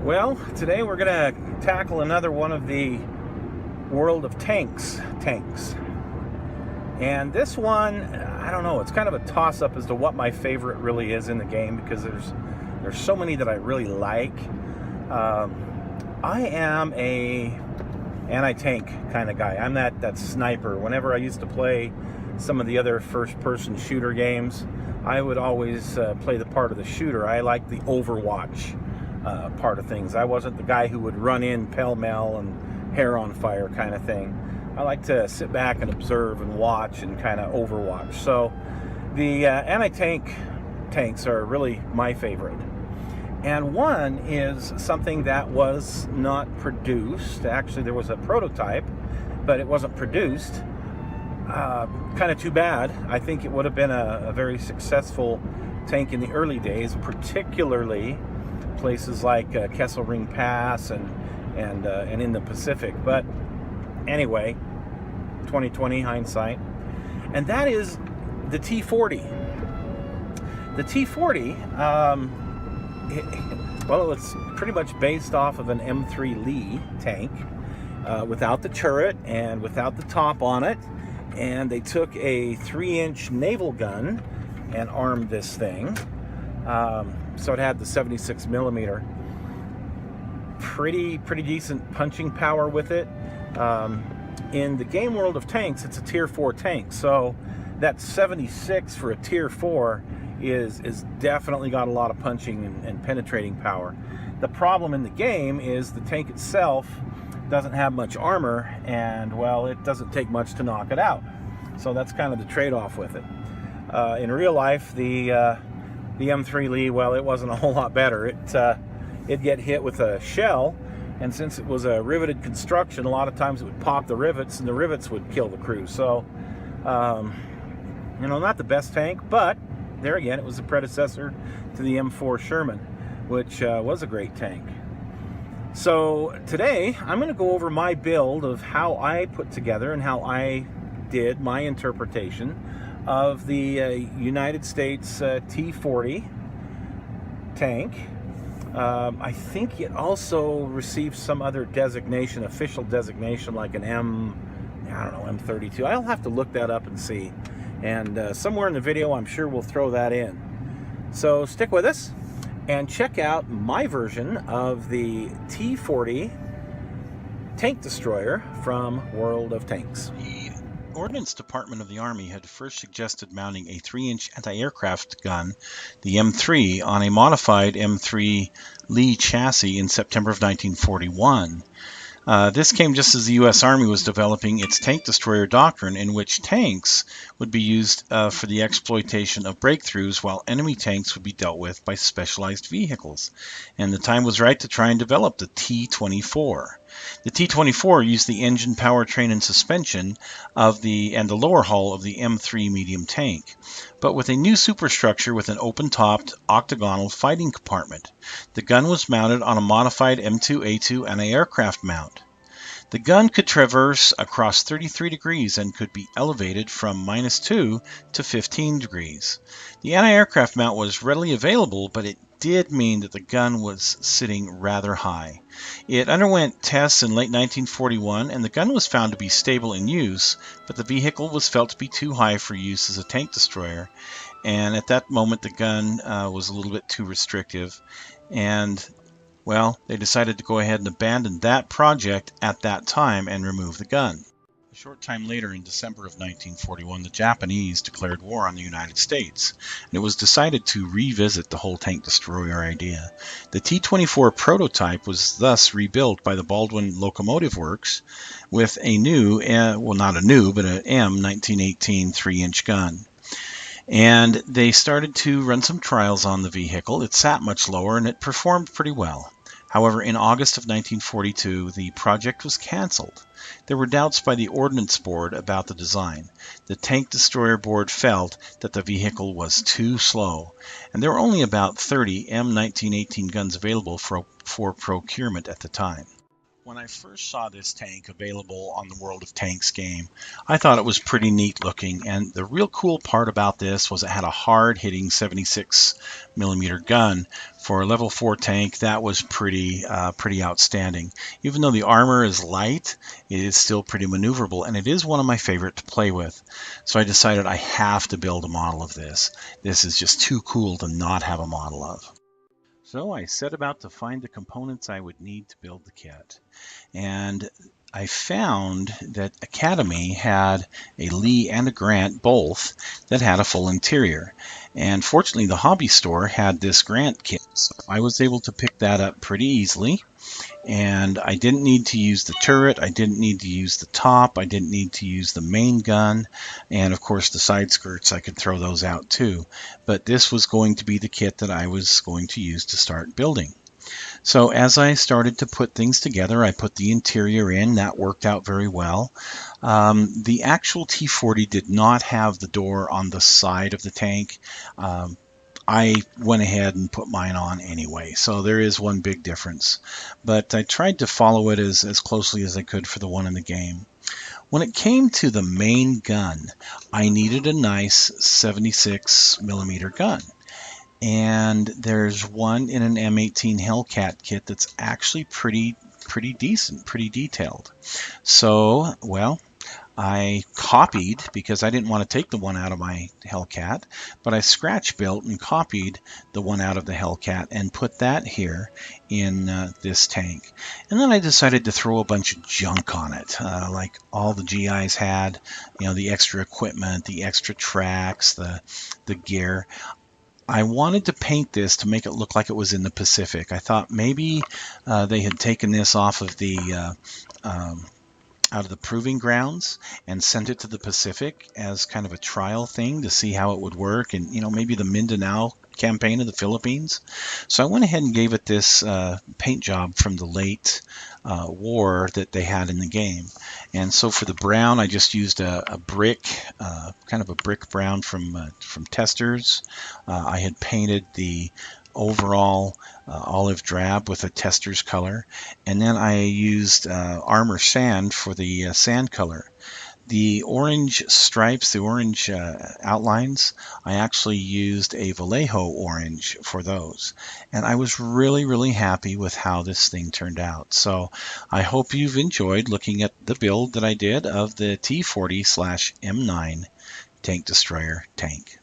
Well, today we're going to tackle another one of the World of Tanks. And this one, I don't know, it's kind of a toss-up as to what my favorite really is in the game, because there's so many that I really like. I am a anti-tank kind of guy. I'm that sniper. Whenever I used to play some of the other first-person shooter games, I would always play the part of the shooter. I like the Overwatch part of things. I wasn't the guy who would run in pell-mell and hair on fire kind of thing. I like to sit back and observe and watch and kind of overwatch. So the anti-tanks are really my favorite. And one is something that was not produced. Actually, there was a prototype, but it wasn't produced. Kind of too bad. I think it would have been a very successful tank in the early days, particularly places like Kesselring Pass and in the Pacific. But anyway, 2020 hindsight, and that is the T40. The T40, well, it's pretty much based off of an M3 Lee tank, without the turret and without the top on it. And they took a 3-inch naval gun and armed this thing. So it had the 76 millimeter. Pretty decent punching power with it. In the game World of Tanks, it's a tier 4 tank. So that 76 for a tier 4 is definitely got a lot of punching and penetrating power. The problem in the game is the tank itself doesn't have much armor, and well, it doesn't take much to knock it out. So that's kind of the trade-off with it. In real life, the M3 Lee, well, it wasn't a whole lot better. It'd get hit with a shell, and since it was a riveted construction, a lot of times it would pop the rivets, and the rivets would kill the crew. So, not the best tank, but there again, it was the predecessor to the M4 Sherman, which was a great tank. So today, I'm going to go over my build of how I put together and how I did my interpretation of the United States T40 tank. I think it also received some other designation, official designation, like an M32. I'll have to look that up and see. And somewhere in the video, I'm sure we'll throw that in. So stick with us and check out my version of the T40 tank destroyer from World of Tanks. The Ordnance Department of the Army had first suggested mounting a 3-inch anti-aircraft gun, the M3, on a modified M3 Lee chassis in September of 1941. This came just as the U.S. Army was developing its tank destroyer doctrine, in which tanks would be used for the exploitation of breakthroughs, while enemy tanks would be dealt with by specialized vehicles. And the time was right to try and develop the T-24. The T-24 used the engine, powertrain, and suspension and the lower hull of the M3 medium tank, but with a new superstructure with an open-topped octagonal fighting compartment. The gun was mounted on a modified M2A2 anti-aircraft mount. The gun could traverse across 33 degrees and could be elevated from -2 to 15 degrees. The anti-aircraft mount was readily available, but it did mean that the gun was sitting rather high. It underwent tests in late 1941, and the gun was found to be stable in use, but the vehicle was felt to be too high for use as a tank destroyer, and at that moment the gun was a little bit too restrictive, and well, they decided to go ahead and abandon that project at that time and remove the gun. A short time later, in December of 1941, the Japanese declared war on the United States, and it was decided to revisit the whole tank destroyer idea. The T-24 prototype was thus rebuilt by the Baldwin Locomotive Works with a new, not a new, but an M1918 3-inch gun. And they started to run some trials on the vehicle. It sat much lower and it performed pretty well. However, in August of 1942, the project was canceled. There were doubts by the Ordnance Board about the design. The Tank Destroyer Board felt that the vehicle was too slow, and there were only about 30 M1918 guns available for procurement at the time. When I first saw this tank available on the World of Tanks game, I thought it was pretty neat looking, and the real cool part about this was it had a hard-hitting 76mm gun. For a level 4 tank, that was pretty outstanding. Even though the armor is light, it is still pretty maneuverable, and it is one of my favorite to play with. So I decided I have to build a model of this. This is just too cool to not have a model of. So I set about to find the components I would need to build the kit. And I found that Academy had a Lee and a Grant both that had a full interior. And fortunately, the hobby store had this Grant kit. So I was able to pick that up pretty easily. And I didn't need to use the turret, I didn't need to use the top, I didn't need to use the main gun, and of course the side skirts, I could throw those out too. But this was going to be the kit that I was going to use to start building. So as I started to put things together, I put the interior in. That worked out very well. The actual T40 did not have the door on the side of the tank. I went ahead and put mine on anyway, so there is one big difference. But I tried to follow it as closely as I could for the one in the game. When it came to the main gun, I needed a nice 76mm gun. And there's one in an M18 Hellcat kit that's actually pretty decent, pretty detailed. So, well, I copied, because I didn't want to take the one out of my Hellcat, but I scratch built and copied the one out of the Hellcat and put that here in this tank. And then I decided to throw a bunch of junk on it, like all the GIs had, you know, the extra equipment, the extra tracks, the gear. I wanted to paint this to make it look like it was in the Pacific. I thought maybe they had taken this off of the out of the proving grounds and sent it to the Pacific as kind of a trial thing to see how it would work, and maybe the Mindanao campaign of the Philippines. So I went ahead and gave it this paint job from the late war that they had in the game. And so for the brown, I just used a brick, kind of a brick brown from Testers. I had painted the overall olive drab with a Testers color, and then I used Armor Sand for the sand color. The orange stripes, the orange outlines, I actually used a Vallejo orange for those. And I was really happy with how this thing turned out. So I hope you've enjoyed looking at the build that I did of the T40/M9 tank destroyer tank.